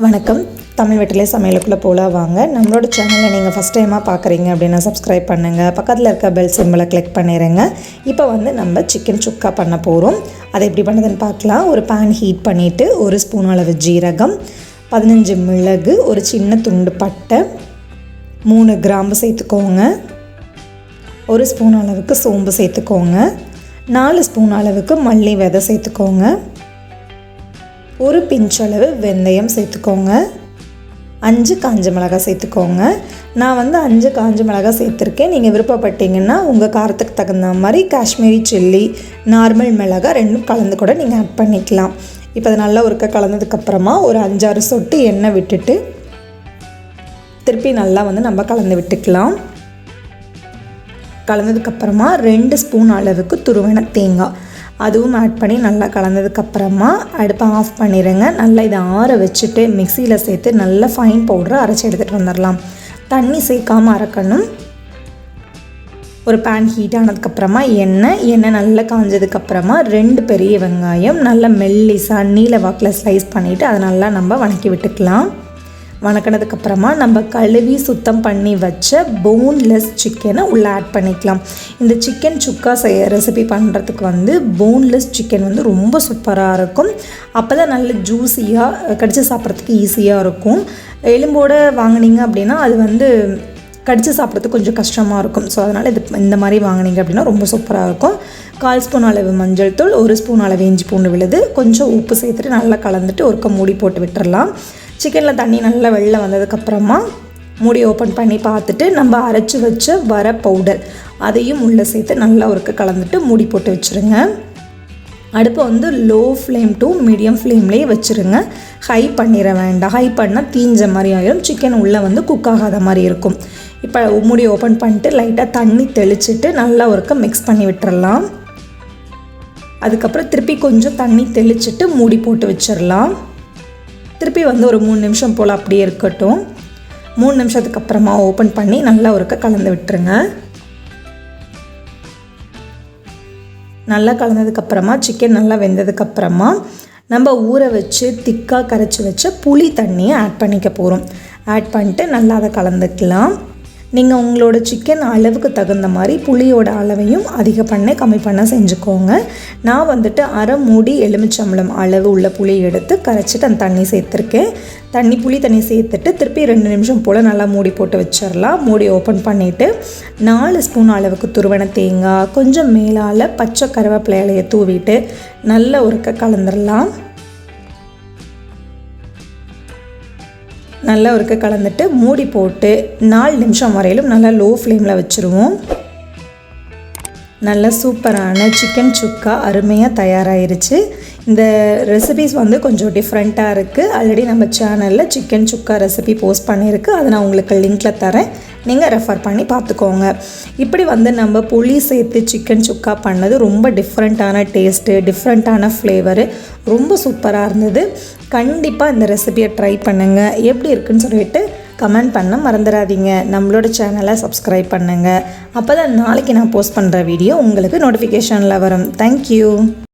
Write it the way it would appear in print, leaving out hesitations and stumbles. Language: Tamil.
வணக்கம். தமிழ் வெற்றிலை சமையலுக்குள்ளே போகலாம் வாங்க. நம்மளோட சேனலை நீங்கள் ஃபஸ்ட் டைமாக பார்க்குறீங்க அப்படின்னா சப்ஸ்கிரைப் பண்ணுங்கள். பக்கத்தில் இருக்க பெல் சிம்பிளை கிளிக் பண்ணிடுங்க. இப்போ நம்ம சிக்கன் சுக்கா பண்ண போகிறோம். அதை எப்படி பண்ணுறதுன்னு பார்க்கலாம். ஒரு பேன் ஹீட் பண்ணிவிட்டு 1 ஸ்பூன் அளவு ஜீரகம், 15 மிளகு, ஒரு சின்ன துண்டு பட்டை, 3 கிராம்பு சேர்த்துக்கோங்க. 1 ஸ்பூன் அளவுக்கு சோம்பு சேர்த்துக்கோங்க. 4 ஸ்பூன் அளவுக்கு மல்லி விதை சேர்த்துக்கோங்க. ஒரு பிஞ்ச் அளவு வெந்தயம் சேர்த்துக்கோங்க. 5 காஞ்ச மிளகாய் சேர்த்துக்கோங்க. நான் 5 காஞ்ச மிளகாய் சேர்த்துருக்கேன். நீங்கள் விருப்பப்பட்டீங்கன்னா உங்கள் காரத்துக்கு தகுந்த மாதிரி காஷ்மீரி சில்லி, நார்மல் மிளகாய் ரெண்டும் கலந்து கூட நீங்கள் ஆட் பண்ணிக்கலாம். இப்போ அது நல்லா ஒருக்க கலந்ததுக்கப்புறமா ஒரு 5-6 சொட்டு எண்ணெய் விட்டுட்டு திருப்பி நல்லா நம்ம கலந்து விட்டுக்கலாம். கலந்ததுக்கப்புறமா 2 ஸ்பூன் அளவுக்கு துருவன தேங்காய் அதுவும் ஆட் பண்ணி நல்லா கலந்ததுக்கப்புறமா அடுப்பை ஆஃப் பண்ணிடுங்க. நல்லா இதை ஆற வச்சுட்டு மிக்சியில் சேர்த்து நல்லா ஃபைன் பவுடரை அரைச்சி எடுத்துகிட்டு வந்துடலாம். தண்ணி சேர்க்காமல் அரைக்கணும். ஒரு பேன் ஹீட் ஆனதுக்கப்புறமா எண்ணெய் நல்லா காஞ்சதுக்கப்புறமா 2 பெரிய வெங்காயம் நல்லா மெல்லிசாக நீல வாக்கில் ஸ்லைஸ் பண்ணிவிட்டு அதை நல்லா வணக்கி விட்டுக்கலாம். வணக்கினதுக்கப்புறமா கழுவி சுத்தம் பண்ணி வச்ச போன்லெஸ் சிக்கனை உள்ளே ஆட் பண்ணிக்கலாம். இந்த சிக்கன் சுக்கா ரெசிபி பண்ணுறதுக்கு போன்லெஸ் சிக்கன் ரொம்ப சூப்பராக இருக்கும். அப்போ தான் நல்ல ஜூஸியாக கடிச்சு சாப்பிட்றதுக்கு ஈஸியாக இருக்கும். எலும்போடு வாங்கினீங்க அப்படின்னா அது கடிச்சு சாப்பிட்றதுக்கு கொஞ்சம் கஷ்டமாக இருக்கும். ஸோ அதனால் இந்த மாதிரி வாங்கினீங்க அப்படின்னா ரொம்ப சூப்பராக இருக்கும். 1/4 ஸ்பூன் அளவு மஞ்சள் தூள், 1 ஸ்பூன் அளவு இஞ்சி பூண்டு விழுது, கொஞ்சம் உப்பு சேர்த்துட்டு நல்லா கலந்துட்டு ஒருக்க மூடி போட்டு விட்டுறலாம். சிக்கனில் தண்ணி நல்லா வெளில வந்ததுக்கப்புறமா மூடி ஓப்பன் பண்ணி பார்த்துட்டு நம்ம அரைச்சி வச்ச வர பவுடர் அதையும் உள்ளே சேர்த்து நல்லா ஒருக்க கலந்துட்டு மூடி போட்டு வச்சுருங்க. அடுப்பை லோ ஃப்ளேம் டு மீடியம் ஃப்ளேம்லேயே வச்சுருங்க. ஹை பண்ணிட வேண்டாம். ஹை பண்ணால் தீஞ்ச மாதிரி ஆகிடும். சிக்கன் உள்ளே குக் ஆகாத மாதிரி இருக்கும். இப்போ மூடி ஓப்பன் பண்ணிட்டு லைட்டாக தண்ணி தெளிச்சுட்டு நல்லா ஒருக்க மிக்ஸ் பண்ணி விட்டுறலாம். அதுக்கப்புறம் திருப்பி கொஞ்சம் தண்ணி தெளிச்சுட்டு மூடி போட்டு வச்சிடலாம். திருப்பி ஒரு 3 நிமிஷம் போல் அப்படியே இருக்கட்டும். 3 நிமிஷத்துக்கு அப்புறமா ஓப்பன் பண்ணி நல்லா ஒருக்க கலந்து விட்டுருங்க. நல்லா கலந்ததுக்கப்புறமா சிக்கன் நல்லா வெந்ததுக்கப்புறமா நம்ம ஊற வச்சு திக்காக கரைச்சி வச்ச புளி தண்ணியை ஆட் பண்ணிக்க போகிறோம். ஆட் பண்ணிட்டு நல்லா அதை கலந்துக்கலாம். நீங்கள் உங்களோட சிக்கன் அளவுக்கு தகுந்த மாதிரி புளியோட அளவையும் அதிக பண்ண கம்மி பண்ண செஞ்சுக்கோங்க. நான் அரை மூடி எலுமிச்சம்பழம் அளவு உள்ள புளி எடுத்து கரைச்சிட்டு அந்த தண்ணி சேர்த்துருக்கேன். புளி தண்ணி சேர்த்துட்டு திருப்பி 2 நிமிஷம் போல் நல்லா மூடி போட்டு வச்சிடலாம். மூடி ஓப்பன் பண்ணிவிட்டு 4 ஸ்பூன் அளவுக்கு துருவன தேங்காய், கொஞ்சம் மேலால் பச்சை கருவேப்பிலை இலையை தூவிட்டு நல்லா ஒருக்க கலந்துடலாம். நல்லா ஒருக்க கலந்துட்டு மூடி போட்டு 4 நிமிஷம் வரையிலும் நல்லா லோ ஃப்ளேமில் வச்சுருவோம். நல்ல சூப்பரான சிக்கன் சுக்கா அருமையாக தயாராகிருச்சு. இந்த ரெசிபிஸ் கொஞ்சம் டிஃப்ரெண்ட்டாக இருக்குது. ஆல்ரெடி நம்ம சேனலில் சிக்கன் சுக்கா ரெசிபி போஸ்ட் பண்ணியிருக்கு. அதை நான் உங்களுக்கு லிங்க்கில் தரேன். நீங்கள் ரெஃபர் பண்ணி பார்த்துக்கோங்க. இப்படி நம்ம புளி சேர்த்து சிக்கன் சுக்கா பண்ணது ரொம்ப டிஃப்ரெண்ட்டான டேஸ்ட்டு, டிஃப்ரெண்ட்டான ஃப்ளேவரு, ரொம்ப சூப்பராக இருந்தது. கண்டிப்பாக இந்த ரெசிபியை ட்ரை பண்ணுங்கள். எப்படி இருக்குன்னு சொல்லிட்டு கமெண்ட் பண்ண மறந்துடாதீங்க. நம்மளோட சேனலை சப்ஸ்கிரைப் பண்ணுங்கள். அப்போ தான் நாளைக்கு நான் போஸ்ட் பண்ணுற வீடியோ உங்களுக்கு நோட்டிஃபிகேஷனில் வரும். தேங்க்யூ.